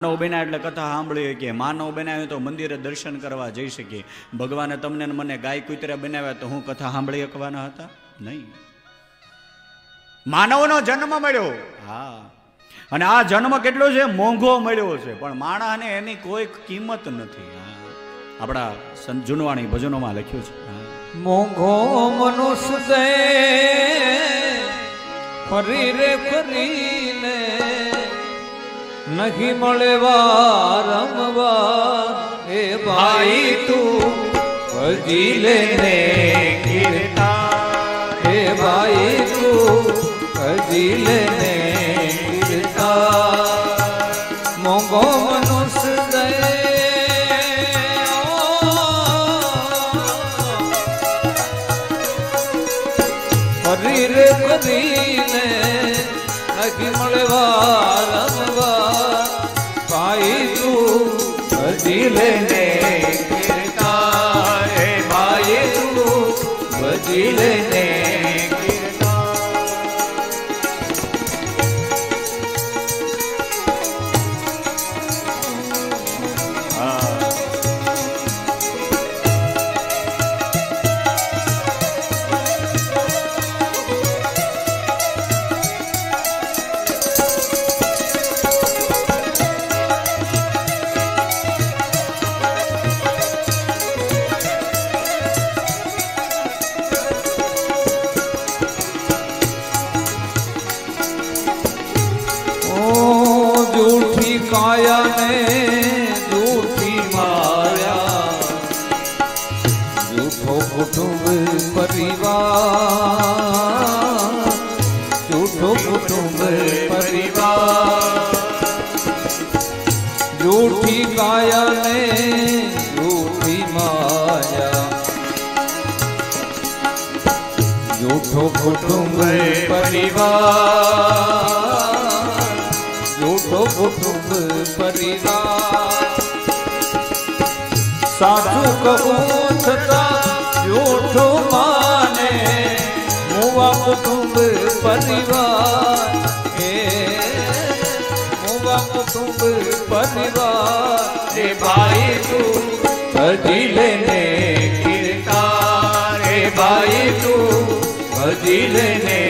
માનવ બન્યા એટલે કથા સાંભળીએ કે માનવ બનાવ્યો તો મંદિરે દર્શન કરવા જઈ શકીએ. ભગવાને તમને મને ગાય કૂતરા બનાવ્યા તો હું કથા સાંભળી શકવાના હતા? નહીં. માનવનો જન્મ મળ્યો, હા, અને આ જન્મ કેટલો છે? મોંઘો મળ્યો છે, પણ માણસને એની કોઈ કિંમત નથી. આપણા સંત જુનવાણી ભજનોમાં લખ્યું છે, મોંઘો મનુષ્ય ફરી રે ફરીને નહીં મળે વારંવાર. એ ભાઈ તું ભજી લેને કીર્તન, એ ભાઈ તું ભજી લેને કીર્તન. મોંઘો મનુષ્ય ફરી રે ફરીને નથી મળે વારંવાર. ભાઈ તું ભજી લેને કીર્તન, હે ભાઈ તું ભજી લેને કાયા ને જૂઠી માયા, જૂઠો કુટુંબ પરિવાર, જૂઠો કુટુંબ પરિવાર. જૂઠી કાયા ને જૂઠી માયા, જૂઠો કુટુંબ પરિવાર, જૂઠો કુટુંબ પરિવાર. સાચું કહું છતાં જૂઠું માને મુવા કુટુંબ પરિવાર. એ મુવા કુટુંબ પરિવાર. એ ભાઈ તું ભજી લેને કીર્તન, એ ભાઈ તું ભજી લેને